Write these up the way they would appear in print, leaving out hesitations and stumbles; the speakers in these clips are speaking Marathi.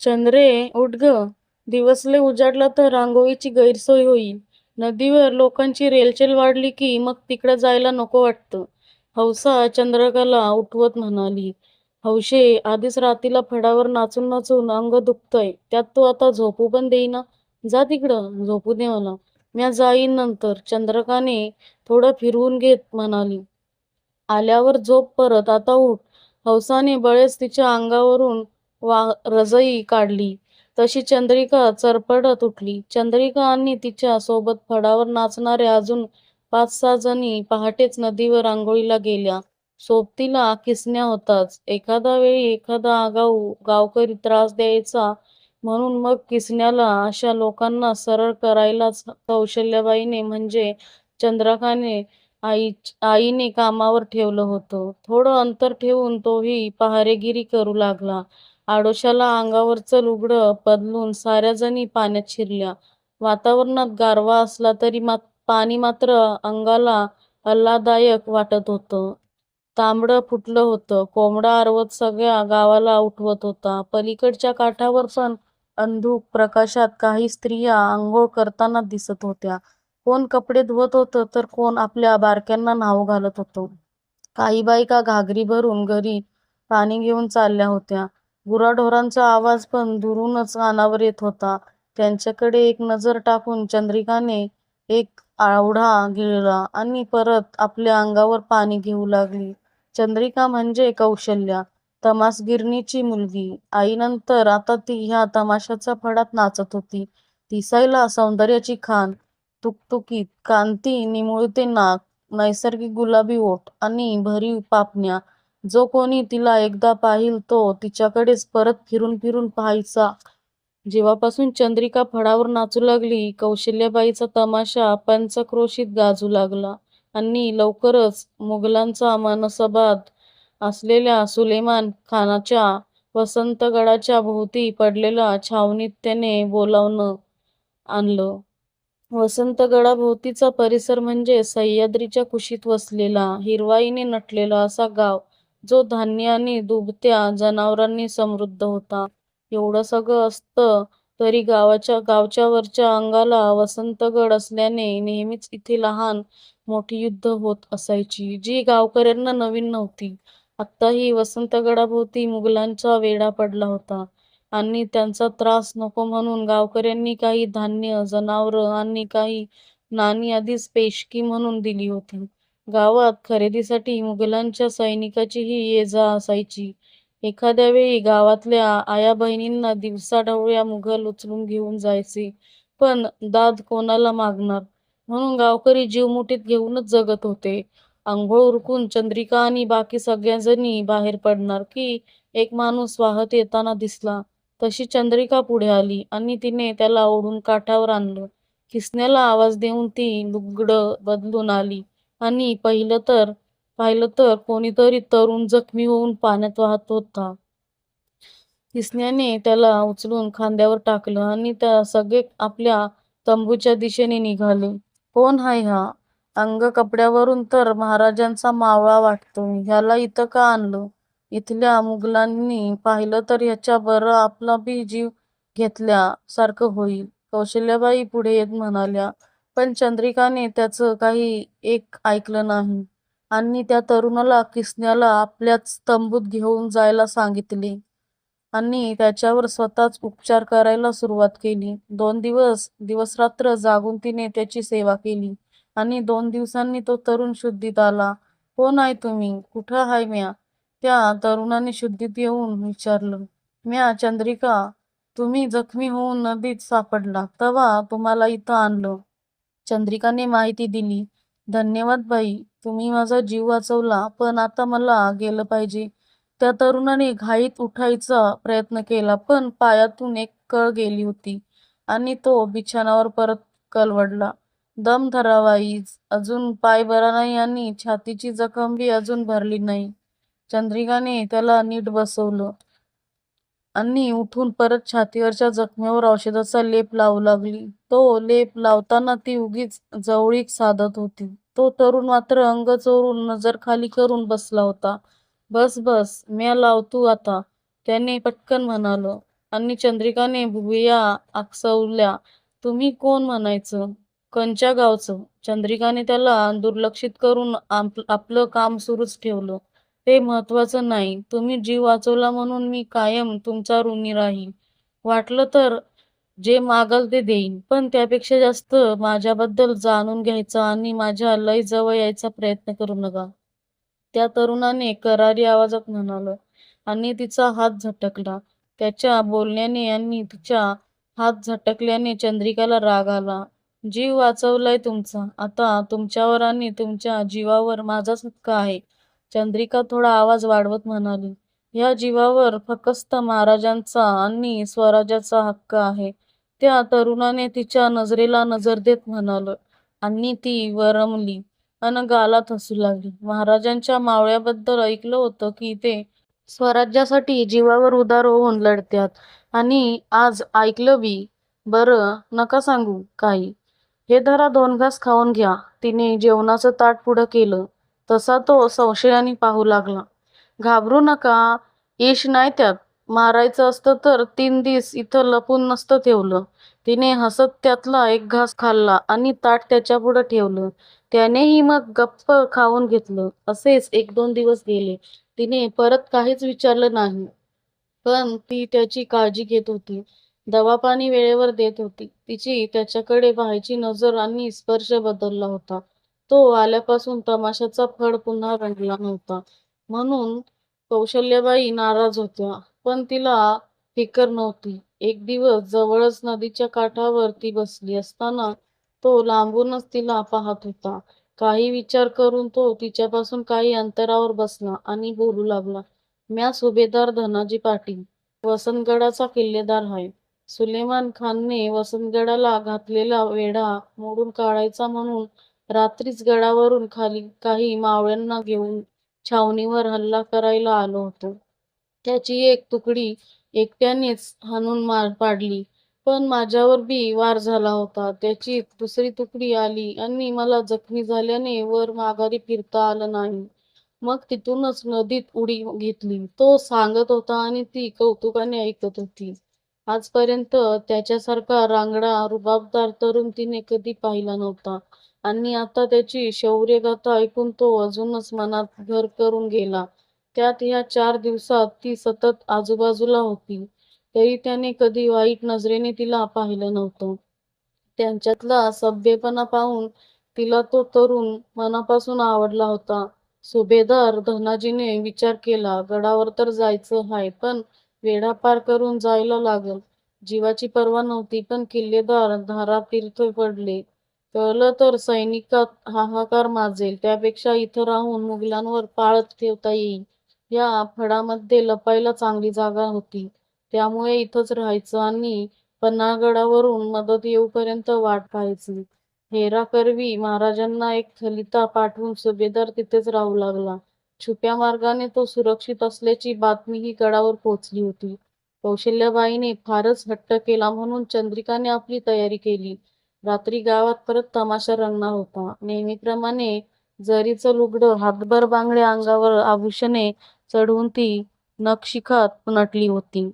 चंद्रे, उठ ग. दिवस लय उजाडला तर रांगोळीची गैरसोय होईल. नदीवर लोकांची रेलचेल वाढली की मग तिकडे जायला नको वाटतं. हौसा चंद्रकाला उठवत म्हणाली. हौशे, आधीच रातीला फडावर नाचून नाचून अंग दुखतंय. त्यात तू आता झोपू पण देईना. जा तिकडं, झोपू दे मला. म्या जाईन नंतर. चंद्रकाने थोडं फिरवून घेत म्हणाली. आल्यावर झोप परत, आता उठ. हौसाने बळेच तिच्या अंगावरून रजई काढली. तशी चंद्रिका चरपडत उठली. चंद्रिका आणि तिच्या सोबत फडावर नाचणाऱ्या अजून 5-6 जणी पहाटेच नदीवर आंघोळीला गेल्या. सोबतीला किसन्या होताच. एखादा वेळी एखादा आगाऊ गावकरी त्रास द्यायचा म्हणून मग किसन्याला अशा लोकांना सरळ करायलाच कौशल्याबाईने म्हणजे चंद्रकाने आईने कामावर ठेवलं होतं. थोडं अंतर ठेवून तोही पहारेगिरी करू लागला. आडोशाला अंगावरचं लुगडं बदलून साऱ्या जणी पाण्यात शिरल्या. वातावरणात गारवा असला तरी पाणी मात्र अंगाला आल्हाददायक वाटत होतं. तांबडं फुटलं होतं. कोंबडा आरवत सगळ्या गावाला उठवत होता. पलीकडच्या काठावर पण अंधुक प्रकाशात काही स्त्रिया अंघोळ करताना दिसत होत्या. कोण कपडे धुवत होतं तर कोण आपल्या बारक्यांना न्हाऊ घालत होतं. काही बायका घागरी भरून घरी पाणी घेऊन चालल्या होत्या. गुराढोरांचा आवाज पण दुरूनच कानावर येत होता. त्यांच्याकडे एक नजर टाकून चंद्रिकाने एक आवळा गिळला आणि परत आपल्या अंगावर पाणी घेऊ लागली. चंद्रिका म्हणजे कौशल्या, तमासगिरणीची मुलगी. आईनंतर आता ती ह्या तमाशाच्या फडात नाचत होती. दिसायला सौंदर्याची खाण, तुकतुकीत कांती, निमुळते नाक, नैसर्गिक गुलाबी ओठ आणि भरीव पापण्या. जो कोणी तिला एकदा पाहिल तो तिच्याकडेच परत फिरून फिरून पाहायचा. जेव्हापासून चंद्रिका फडावर नाचू लागली, कौशल्याबाईचा तमाशा पंचक्रोशीत गाजू लागला आणि लवकरच मुघलांचा मनसबाद असलेल्या सुलेमान खानाच्या वसंतगडाच्या भोवती पडलेल्या छावणीत त्याने बोलावणं आणलं. वसंतगडाभोवतीचा परिसर म्हणजे सह्याद्रीच्या कुशीत वसलेला, हिरवाईने नटलेला असा गाव, जो धान्य आणि दुभत्या जनावरांनी समृद्ध होता. एवढं सगळं असतं तरी गावच्या वरच्या अंगाला वसंतगड असल्याने नेहमीच इथे लहान मोठी युद्ध होत असायची, जी गावकऱ्यांना नवीन नव्हती. आत्ताही वसंतगडाभोवती मुघलांचा वेढा पडला होता आणि त्यांचा त्रास नको म्हणून गावकऱ्यांनी काही धान्य, जनावरं आणि काही नाणी आधीच पेशकी म्हणून दिली होती. गावात खरेदीसाठी मुघलांच्या सैनिकाचीही ये-जा असायची. एखाद्या वेळी गावातल्या आया-बहिणींना दिवसाढवळ्या मुघल उचलून घेऊन जायचे. पण दाद कोणाला मागणार? म्हणून गावकरी जीव मुठीत घेऊनच जगत होते. अंघोळ उरकून चंद्रिका आणि बाकी सगळ्याजणी बाहेर पडणार की एक माणूस वाहत येताना दिसला. तशी चंद्रिका पुढे आली आणि तिने त्याला ओढून काठावर आणलं. किसन्याला आवाज देऊन ती लुगडं बदलून आली आणि पाहिलं तर कोणीतरी तरुण जखमी होऊन पाण्यात वाहत होता. किसन्याने त्याला उचलून खांद्यावर टाकलं आणि त्या सगळे आपल्या तंबूच्या दिशेने निघाले. कोण हाय हा? अंग कपड्यावरून तर महाराजांचा मावळा वाटतोय. ह्याला इथं का आणलं? इथल्या मुघलांनी पाहिलं तर ह्याच्या बरं आपला बी जीव घेतल्या सारखं होईल, कौशल्याबाई पुढे येत म्हणाल्या. पण चंद्रिकाने त्याचं काही एक ऐकलं नाही आणि त्या तरुणाला किसन्याला आपल्याच तंबूत घेऊन जायला सांगितले आणि त्याच्यावर स्वतःच उपचार करायला सुरुवात केली. 2 दिवस-रात्र जागून तिने त्याची सेवा केली आणि 2 दिवसांनी तो तरुण शुद्धीत आला. कोण आहे तुम्ही? कुठं हाय म्या? त्या तरुणाने शुद्धीत येऊन विचारलं. म्या चंद्रिका. तुम्ही जखमी होऊन नदीत सापडला, तेव्हा तुम्हाला इथं आणलं. चंद्रिकाने माहिती दिली. धन्यवाद बाई, तुम्ही माझा जीव वाचवला, पण आता मला गेलं पाहिजे. त्या तरुणाने घाईत उठायचा प्रयत्न केला, पण पायातून एक कळ गेली होती आणि तो बिछाणावर परत कलवडला. दम धरा बाई, अजून पाय बरा नाही आणि छातीची जखम बी अजून भरली नाही. चंद्रिकाने त्याला नीट बसवलं आणि उठून परत छातीवरच्या जखमेवर औषधाचा लेप लावू लागली. तो लेप लावताना ती उगीच जवळीक साधत होती. तो तरुण मात्र अंग चोरून नजर खाली करून बसला होता. बस बस, म्या लावतो आता, त्याने पटकन म्हणालं. आणि चंद्रिकाने भुवया आकसवल्या. तुम्ही कोण म्हणायचं? कंच्या गावचं. चंद्रिकाने त्याला दुर्लक्षित करून आपलं काम सुरूच ठेवलं. ते महत्वाचं नाही. तुम्ही जीव वाचवला म्हणून मी कायम तुमचा ऋणी राहील. वाटलं तर जे मागाल ते देईन, पण त्यापेक्षा जास्त माझ्याबद्दल जाणून घ्यायचा आणि माझ्या लय जवळ यायचा प्रयत्न करू नका. त्या तरुणाने करारी आवाजात म्हणालं आणि तिचा हात झटकला. त्याच्या बोलण्याने आणि तिच्या हात झटकल्याने चंद्रिकाला राग आला. जीव वाचवलाय तुमचा. आता तुमच्यावर आणि तुमच्या जीवावर माझाच हक्क आहे. चंद्रिका थोडा आवाज वाढवत म्हणाली. या जीवावर फक्त महाराजांचा आणि स्वराज्याचा हक्क आहे. त्या तरुणाने तिच्या नजरेला नजर देत म्हणालं आणि ती वरमली अन गालात हसू लागली. महाराजांच्या मावळ्याबद्दल ऐकलं होतं की ते स्वराज्यासाठी जीवावर उदार होऊन लढतात आणि आज ऐकलं बी. बरं, नका सांगू काही. हे धरा 2 घास खाऊन घ्या. तिने जेवणाचं ताट पुढं केलं. तसा तो संशयाने पाहू लागला. घाबरू नका. इश नाही त्यात. मारायचं असतं तर 3 दिस इथं लपून नसतं ठेवलं. तिने हसत त्यातला 1 घास खाल्ला आणि ताट त्याच्यापुढं ठेवलं. त्यानेही मग गप्प खाऊन घेतलं. असेच 1-2 दिवस गेले. तिने परत काहीच विचारलं नाही. पण ती त्याची काळजी घेत होती. दवा-पाणी वेळेवर देत होती. तिची त्याच्याकडे पाहायची नजर आणि स्पर्श बदलला होता. तो आल्यापासून तमाशाचा फड पुन्हा रंगला नव्हता. म्हणून कौशल्याबाई नाराज होत्या. पण तिला फिकर नव्हती. एक दिवस जवळच नदीच्या काठावर ती बसली असताना तो लांबूनच तिला पाहत होता. काही विचार करून तो तिच्यापासून काही अंतरावर बसला आणि बोलू लागला. म्या सुभेदार धनाजी पाटील. वसंतगडाचा किल्लेदार आहे. सुलेमान खानने वसंतगडाला घातलेला वेढा मोडून काढायचा म्हणून रात्रीच गडावरून खाली काही मावळ्यांना घेऊन छावणीवर हल्ला करायला आलो होतो. त्याची एक तुकडी एकट्यानेच हाणून मार पाडली. पण माझ्यावर बी वार झाला होता. त्याची दुसरी तुकडी आली आणि मला जखमी झाल्याने वर माघारी फिरता आलं नाही. मग तिथूनच नदीत उडी घेतली. तो सांगत होता आणि ती कौतुकाने ऐकत होती. आजपर्यंत त्याच्यासारखा रांगडा, रुबाबदार तरुण तिने कधी पाहिला नव्हता आणि आता त्याची शौर्यगाथा ऐकून तो अजूनच मनात घर करून गेला. त्यात ह्या 4 दिवसात ती सतत आजूबाजूला होती, तरी त्याने कधी वाईट नजरेने तिला पाहिलं नव्हतं. त्यांच्यातला सभ्यपणा पाहून तिला तो तरुण मनापासून आवडला होता. सुभेदार धनाजीने विचार केला, गडावर तर जायचं हाय, पण वेढा पार करून जायला लागल. जीवाची पर्वा नव्हती, पण किल्लेदार धारातीर्थी पडले. कळलं तर सैनिकात हाहाकार माजेल. त्यापेक्षा इथं राहून मुघलांवर पाळत ठेवता येईल. या फडामध्ये लपायला चांगली जागा होती. त्यामुळे इथंच राहायचं आणि पन्हाळगडावरून मदत येऊपर्यंत वाट पाहायची. हेराकरवी महाराजांना एक खलिता पाठवून सुभेदार तिथेच राहू लागला. छुप्या मार्गाने तो सुरक्षित असल्याची बातमीही गडावर पोचली होती. कौशल्याबाईने फारच हट्ट केला म्हणून चंद्रिकाने आपली तयारी केली. रात्री गावात परत तमाशा रंगणार होता. नेहमीप्रमाणे जरीचं लुगडं, हातभर बांगड्या, अंगावर आभूषणे चढवून ती नखशिखात नटली होती.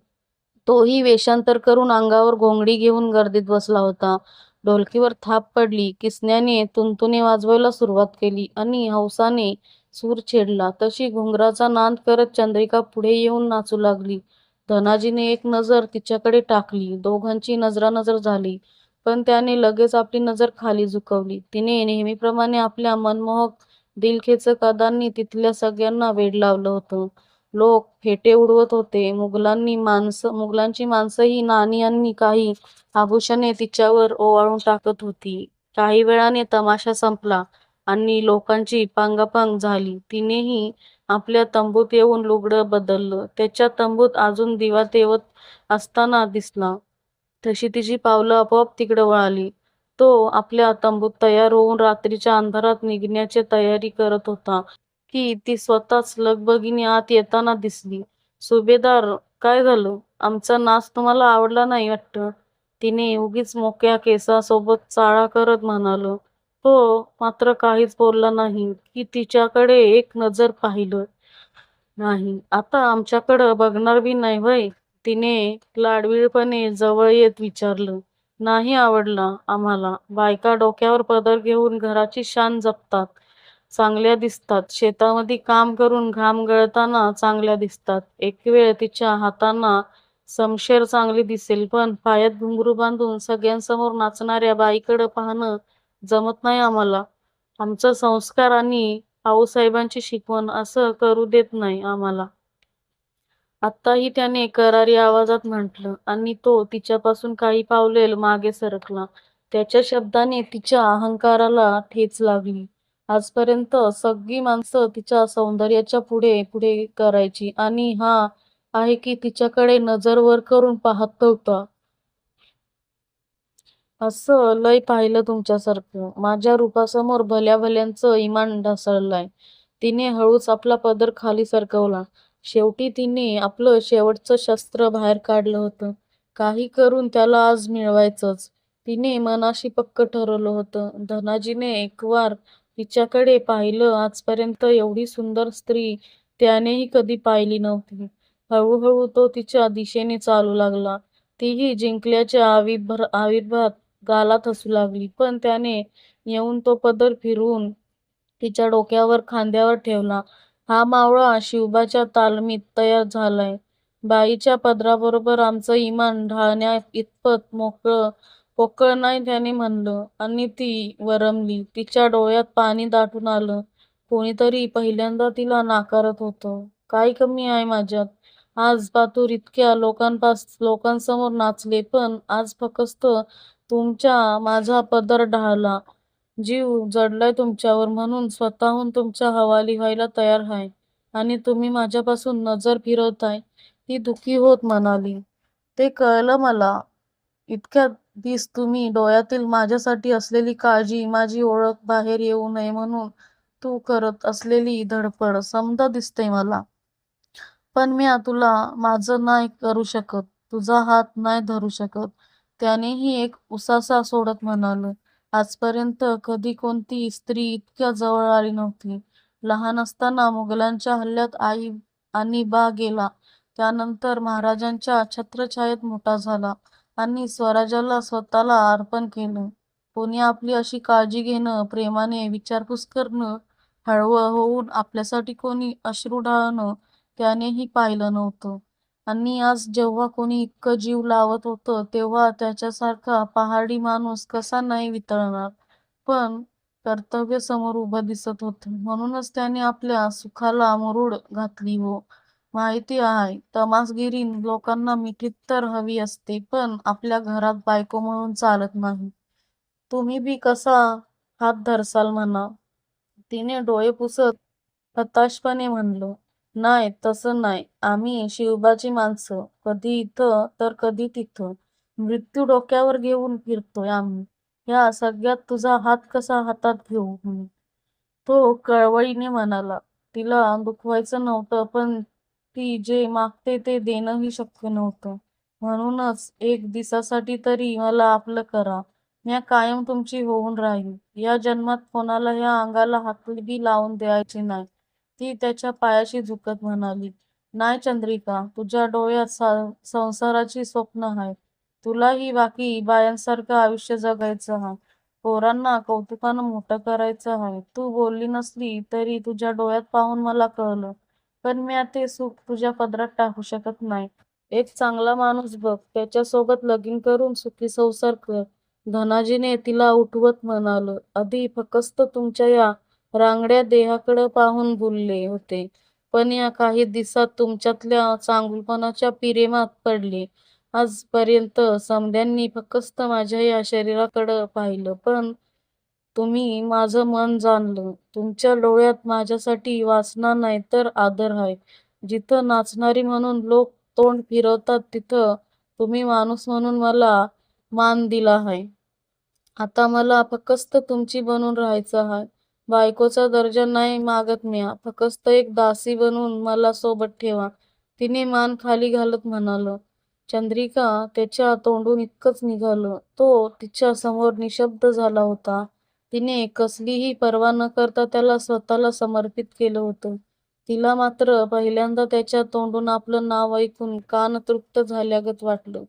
तोही वेषांतर करून अंगावर घोंगडी घेऊन गर्दीत बसला होता. ढोलकीवर थाप पडली. किसन्याने तुणतुणे वाजवायला सुरुवात केली आणि हौसाने सूर छेडला. तशी घुंगराचा नाद करत चंद्रिका पुढे येऊन नाचू लागली. धनाजीने एक नजर तिच्याकडे टाकली. दोघांची नजरानजर झाली. पण त्याने लगेच आपली नजर खाली झुकवली. तिने नेहमीप्रमाणे आपल्या मनमोहक दिलखेचक अदांनी तिथल्या सगळ्यांना वेड लावलं होतं. लोक फेटे उडवत होते. मुघलांची माणसंही नाणी आणि काही आभूषणे तिच्यावर ओवाळून टाकत होती. काही वेळाने तमाशा संपला आणि लोकांची पांगापांग झाली. तिनेही आपल्या तंबूत येऊन लुगडं बदललं. त्याच्या तंबूत अजून दिवा तेवत असताना दिसला. तशी तिची पावलं आपोआप तिकडं वळाली. तो आपल्या तंबूत तयार होऊन रात्रीच्या अंधारात निघण्याची तयारी करत होता की ती स्वतःच लगबगीने आत येताना दिसली. सुभेदार, काय झालं? आमचा नाच तुम्हाला आवडला नाही वाटतं? तिने उगीच मोक्या केसासोबत चाळा करत म्हणालं. तो मात्र काहीच बोलला नाही की तिच्याकडे एक नजर पाहिलं नाही. आता आमच्याकडं बघणार बी नाही व्हय? तिने लाडवीपणे जवळ येत विचारलं. नाही आवडला आम्हाला. बायका डोक्यावर पदर घेऊन घराची शान जपतात, चांगल्या दिसतात. शेतामध्ये काम करून घाम गळताना चांगल्या दिसतात. एक वेळ तिच्या हातांना समशेर चांगली दिसेल, पण पायात घुंगरू बांधून सगळ्यांसमोर नाचणाऱ्या बाईकडं पाहणं जमत नाही आम्हाला. आमचा संस्कार आणि आऊसाहेबांची शिकवण असं करू देत नाही आम्हाला. आत्ताही त्याने करारी आवाजात म्हटलं आणि तो तिच्यापासून काही पावले मागे सरकला. त्याच्या शब्दाने तिच्या अहंकाराला ठेच लागली. आजपर्यंत सगळी माणसं तिच्या सौंदर्याच्या पुढे पुढे करायची आणि हा आहे की तिच्याकडे नजर वर करून पाहत होता. असं लय पाहिलं तुमच्यासारखं. माझ्या रूपासमोर भल्या भल्यांचं इमान ढासळलंय. तिने हळूच आपला पदर खाली सरकवला. शेवटी तिने आपलं शेवटचं शस्त्र बाहेर काढलं होतं. काही करून त्याला आज मिळवायचंच. तिने मनाशी पक्क ठरवलं होतं. धनाजीने एकवार तिच्याकडे पाहिलं. आजपर्यंत एवढी सुंदर स्त्री त्यानेही कधी पाहिली नव्हती. हळूहळू तो तिच्या दिशेने चालू लागला. तीही जिंकल्याच्या आविर्भात गालात हसू लागली. पण त्याने येऊन तो पदर फिरवून तिच्या डोक्यावर खांद्यावर ठेवला. हा मावळा शिवबाच्या तालमीत तयार झालाय. बाईच्या पदराबरोबर आमचं इमान ढाळण्या इतपत पोकळ नाही त्याने म्हणलं आणि ती वरमली. तिच्या डोळ्यात पाणी दाटून आलं. कोणीतरी पहिल्यांदा तिला नाकारत होतं. काय कमी आहे माझ्यात? आज पातूर इतक्या लोकांसमोर नाचले, पण आज फक्त तुमच्या माझा पदर ढाळला. जीव जडलाय तुमच्यावर म्हणून स्वतःहून तुमच्या हवाली व्हायला तयार आहे आणि तुम्ही माझ्यापासून नजर फिरवताय. ती दुःखी होत म्हणाली. ते कळलं मला. इतक्या दिस तुम्ही डोळ्यातील माझ्यासाठी असलेली काळजी, माझी ओळख बाहेर येऊ नये म्हणून तू करत असलेली धडपड समजा दिसते मला. पण म्या तुला माझं नाही करू शकत, तुझा हात नाही धरू शकत. त्यानेही एक उसासा सोडत म्हणाल. आजपर्यंत कधी कोणती स्त्री इतक्या जवळ आली नव्हती. लहान असताना मुघलांच्या हल्ल्यात आई आणि बा गेला. त्यानंतर महाराजांच्या छत्रछायेत मोठा झाला आणि स्वराज्याला स्वतःला अर्पण केलं. कोणी आपली अशी काळजी घेणं, प्रेमाने विचारपूस करणं, हळवं होऊन आपल्यासाठी कोणी अश्रू ढाळणं त्यानेही पाहिलं नव्हतं. आणि आज जेव्हा कोणी इतकं जीव लावत होतं, तेव्हा त्याच्यासारखा पहाडी माणूस कसा नाही वितळणार. पण कर्तव्य समोर उभं दिसत होतं, म्हणूनच त्याने आपल्या सुखाला मुरूड घातली. हो, माहिती आहे, तमासगिरी लोकांना मिठीत तर हवी असते, पण आपल्या घरात बायको म्हणून चालत नाही. तुम्ही बी कसा हात धरसाल म्हणा. तिने डोळे पुसत हताशपणे म्हणलं. नाही, तसं नाही. आम्ही शिवबाची माणसं. कधी इथं तर कधी तिथं. मृत्यू डोक्यावर घेऊन फिरतोय आम्ही. ह्या सगळ्यात तुझा हात कसा हातात घेऊ मी? तो कळवळीने म्हणाला. तिला दुखवायचं नव्हतं, पण ती जे मागते ते देणंही शक्य नव्हतं. म्हणूनच एक दिवसासाठी तरी मला आपलं करा. म्या कायम तुमची होऊन राहील. या जन्मात कोणाला ह्या अंगाला हात बी लावून द्यायचे नाही. ती त्याच्या पायाशी झुकत म्हणाली. नाही चंद्रिका, तुझ्या डोळ्यात संसाराची स्वप्न आहेत. तुलाही बाकी बायांसारखं आयुष्य जगायचं आहे. पोरांना कौतुकानं मोठं करायचं आहे. तू बोलली नसली तरी तुझ्या डोळ्यात पाहून मला कळलं. पण म्या ते सुख तुझ्या पदरात टाकू शकत नाही. एक चांगला माणूस बघ, त्याच्यासोबत लगीन करून सुखी संसार कर. धनाजीने तिला उठवत म्हणालं. आधी फक्त तुमच्या या रांगड्या देहाकडं पाहून बोलले होते, पण या काही दिवसात तुमच्यातल्या चांगुलपणाच्या प्रेमात पडले. आजपर्यंत समद्यांनी फक्त माझ्या या शरीराकडं पाहिलं, पण तुम्ही माझं मन जाणलं. तुमच्या डोळ्यात माझ्यासाठी वासना नाही तर आदर आहे. जिथं नाचणारी म्हणून लोक तोंड फिरवतात, तिथं तुम्ही माणूस म्हणून मला मान दिला आहे. आता मला फक्त तुमची बनून राहायचं आहे. बायकोचा दर्जा नाही मागत म्या, फक्त एक दासी बनून मला सोबत ठेवा. तिने मान खाली घालत म्हणालं. चंद्रिका त्याच्या तोंडून इतकंच निघालं. तो तिच्या समोर निशब्द झाला होता. तिने कसलीही पर्वा न करता त्याला स्वतःला समर्पित केलं होतं. तिला मात्र पहिल्यांदा त्याच्या तोंडून आपलं नाव ऐकून कान तृप्त झाल्यागत वाटलं.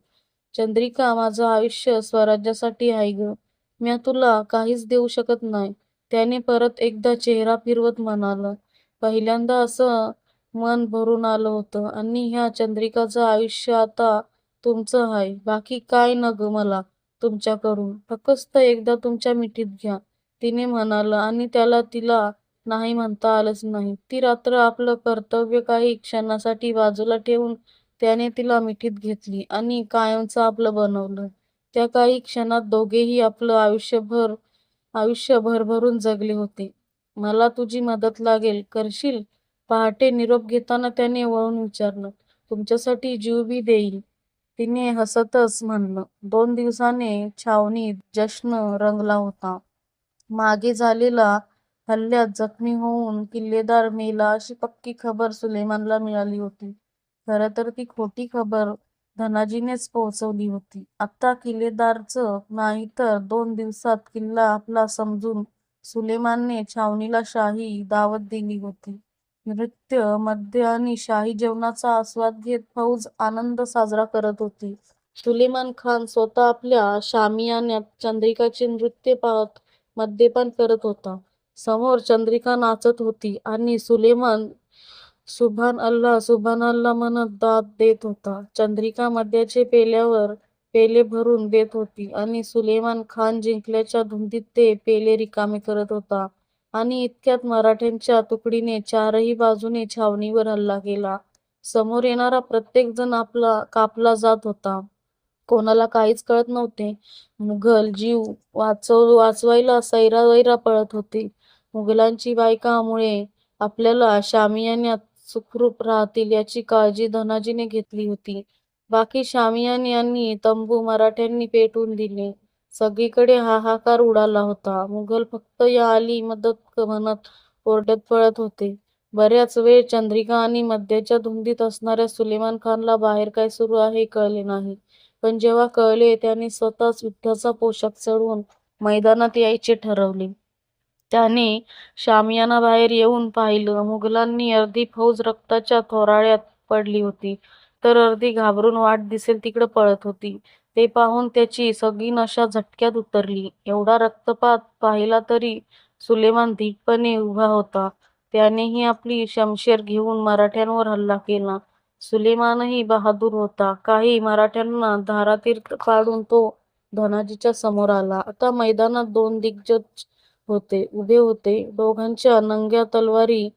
चंद्रिका, माझं आयुष्य स्वराज्यासाठी आहे ग. म्या तुला काहीच देऊ शकत नाही, त्याने परत एकदा चेहरा फिरवत म्हणाला. पहिल्यांदा असं मन भरून आलं होतं. आणि ह्या चंद्रिकाचं आयुष्य आता तुमचं आहे. बाकी काय न ग मला तुमच्याकडून. फक्त एकदा तुमच्या मिठीत घ्या, तिने म्हणालं. आणि त्याला तिला नाही म्हणता आलंच नाही. ती रात्र आपलं कर्तव्य काही क्षणासाठी बाजूला ठेवून त्याने तिला मिठीत घेतली आणि कायमचं आपलं बनवलं. त्या काही क्षणात दोघेही आपलं आयुष्य भरभरून जगले होते. मला तुझी मदत लागेल, करशील? पहाटे निरोप घेताना त्याने वळून विचारलं. तुमच्यासाठी जीव बी देईल, तिने हसतच म्हणलं. 2 दिवसाने छावणीत जश्न रंगला होता. मागे झालेला हल्ल्यात जखमी होऊन किल्लेदार मेला अशी पक्की खबर सुलेमानला मिळाली होती. खरं तर ती खोटी खबर धनाजीनेच पोहोचवली होती. आता किल्लेदारचं नाही तर 2 दिवसात किल्ला आपला समजून सुलेमानने छावणीला शाही दावत दिली होती. नृत्य, मद्य आणि शाही जेवणाचा आस्वाद घेत फौज आनंद साजरा करत होती. सुलेमान खान स्वतः आपल्या शामियान्यात चंद्रिकाचे नृत्य पाहत मद्यपान करत होता. समोर चंद्रिका नाचत होती आणि सुलेमान सुभान अल्लाह सुभान अल्लाह म्हणत दाद देत होता. चंद्रिका मद्याचे पेल्यावर पेले भरून देत होती आणि सुलेमान खान जिंकल्याच्या धुंदीत ते पेले रिकामे करत होता. आणि इतक्यात मराठ्यांच्या तुकडीने चारही बाजूने छावणीवर हल्ला केला. समोर येणारा प्रत्येक जण आपला कापला जात होता. कोणाला काहीच कळत नव्हते. मुघल जीव वाचवायला सैरावैरा पळत होते. मुघलांची बायकामुळे आपल्याला शामियान्यात सुखरूप राहतील याची काळजी धनाजीने घेतली होती. बाकी शामियाने आणि तंबू मराठ्यांनी पेटवून दिले. सगळीकडे हाहाकार उडाला होता. मुघल फक्त या आली मदत म्हणत ओरडत पळत होते. बऱ्याच वेळ चंद्रिका आणि मद्याच्या धुंदीत असणाऱ्या सुलेमान खानला बाहेर काय सुरू आहे हे कळले नाही. पण जेव्हा कळले त्याने स्वतःच युद्धाचा पोशाख चढवून मैदानात यायचे ठरवले. त्याने शामियानाबाहेर येऊन पाहिलं. मुघलांनी अर्धी फौज रक्ताच्या थोराळ्यात पडली होती, तर अर्धी घाबरून वाट दिसेल तिकडे पळत होती. ते पाहून त्याची सगळी नशा झटक्यात उतरली. एवढा रक्तपात पाहिला तरी सुलेमान धीटपणे उभा होता. त्यानेही आपली शमशेर घेऊन मराठ्यांवर हल्ला केला. सुलेमानही बहादूर होता. काही मराठ्यांना धारातीर पाडून तो धनाजीच्या समोर आला. आता मैदानात 2 दिग्गज उभे होते. दोघांच्या नंग्या तलवारी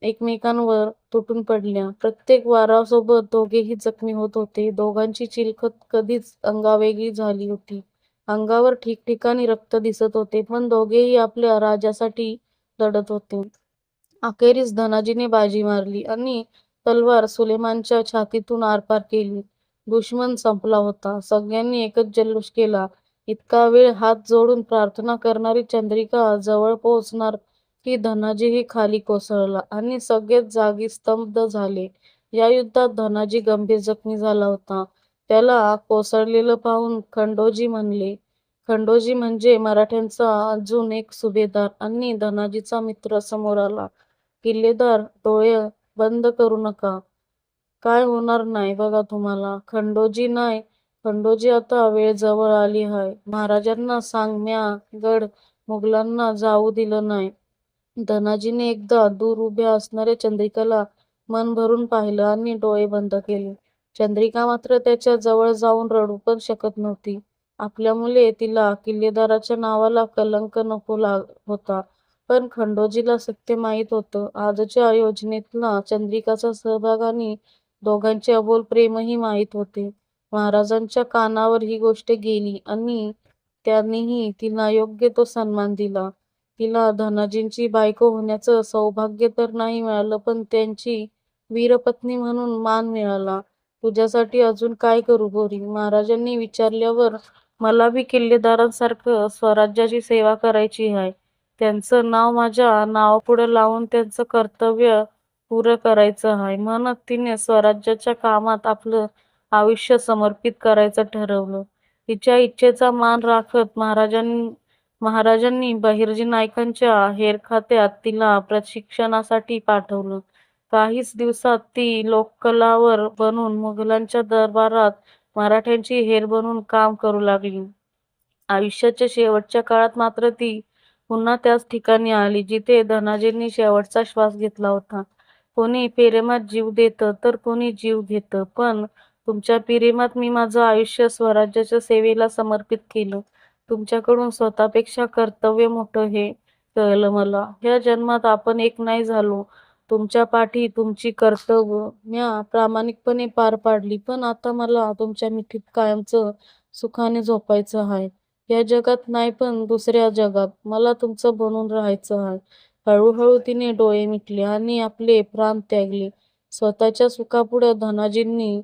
एकमेकांवर तुटून पडल्या. प्रत्येक वारासोबत दोघेही जखमी होत होते. दोघांची चिलखत कधीच अंगावेगळी झाली होती. अंगावर ठिकठिकाणी रक्त दिसत होते, पण दोघेही आपल्या राजासाठी लढत होते. अखेरीस धनाजीने बाजी मारली आणि तलवार सुलेमानच्या छातीतून आरपार केली. दुश्मन संपला होता. सगळ्यांनी एकच जल्लोष केला. इतका वेळ हात जोडून प्रार्थना करणारी चंद्रिका जवळ पोहोचणार की धनाजीही खाली कोसळला आणि सगळेच जागी स्तब्ध झाले. या युद्धात धनाजी गंभीर जखमी झाला होता. त्याला कोसळलेलं पाहून खंडोजी म्हणले. खंडोजी म्हणजे मराठ्यांचा अजून एक सुभेदार आणि धनाजीचा मित्र समोर आला. किल्लेदार, डोळे बंद करू नका. काय होणार नाही बघा तुम्हाला. खंडोजी नाही खंडोजी, आता वेळ जवळ आली आहे. महाराजांना सांग म्या गड मुघलांना जाऊ दिलं नाही. धनाजीने एकदा दूर उभ्या असणाऱ्या चंद्रिकाला मन भरून पाहिलं आणि डोळे बंद केले. चंद्रिका मात्र त्याच्या जवळ जाऊन रडू पण शकत नव्हती. आपल्यामुळे तिला किल्लेदाराच्या नावाला कलंक नको होता. पण खंडोजीला सत्य माहीत होतं. आजच्या योजनेतला चंद्रिकाचा सहभाग आणि दोघांचे अबोल प्रेमही माहीत होते. महाराजांच्या कानावर ही गोष्ट गेली आणि त्यांनीही तिला योग्य तो सन्मान दिला. तिला धनाजींची बायको होण्याचं सौभाग्य तर नाही मिळालं, पण त्यांची वीरपत्नी म्हणून मान मिळाला. तुझ्यासाठी अजून काय करू गोरी? महाराजांनी विचारल्यावर मला बी किल्लेदारांसारखं स्वराज्याची सेवा करायची आहे. त्यांचं नाव माझ्या नावापुढं लावून त्यांचं कर्तव्य पुरं करायचं आहे, म्हणत तिने स्वराज्याच्या कामात आपलं आयुष्य समर्पित करायचं ठरवलं. तिच्या इच्छेचा मान राखत महाराजांनी बहिर्जी नाईकांच्या हेरखात्यात तिला प्रशिक्षणासाठी पाठवलं. काहीच दिवसात ती लोककलावर बनून मुघलांच्या दरबारात मराठ्यांची हेर बनून काम करू लागली. आयुष्याच्या शेवटच्या काळात मात्र ती पुन्हा त्याच ठिकाणी आली जिथे धनाजींनी शेवटचा श्वास घेतला होता. कोणी प्रेमात जीव देतं तर कोणी जीव घेतं, पण तुमच्या प्रेमात मी माझं आयुष्य स्वराज्याच्या सेवेला समर्पित केलं. तुमच्याकडून स्वतःपेक्षा कर्तव्य मोठं हे कळलं मला. ह्या जन्मात आपण एक नाही झालो. तुमच्या पाठी तुमची कर्तव्य म्या प्रामाणिकपणे पार पाडली, पण आता मला तुमच्या मिठीत कायमचं सुखाने झोपायचं आहे. या जगात नाही पण दुसऱ्या जगात मला तुमचं बनून राहायचं आहे. हळूहळू तिने डोळे मिटले आणि आपले प्राण त्यागले. स्वतःच्या सुखापुढे धनाजींनी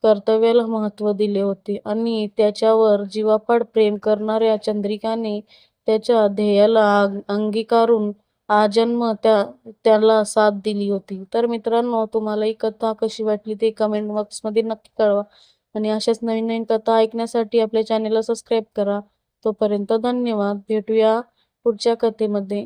कर्तव्याला महत्त्व दिले होते आणि त्याच्यावर जीवापाड प्रेम करणाऱ्या चंद्रिकाने त्याच्या ध्येयाला अंगीकारून आजन्म त्याला साथ दिली होती. तर मित्रांनो, तुम्हाला ही कथा कशी वाटली ते कमेंट बॉक्समध्ये नक्की कळवा आणि अशाच नवीन नवीन कथा ऐकण्यासाठी आपल्या चॅनेलला सबस्क्राईब करा. तोपर्यंत धन्यवाद. भेटूया पुढच्या कथेमध्ये.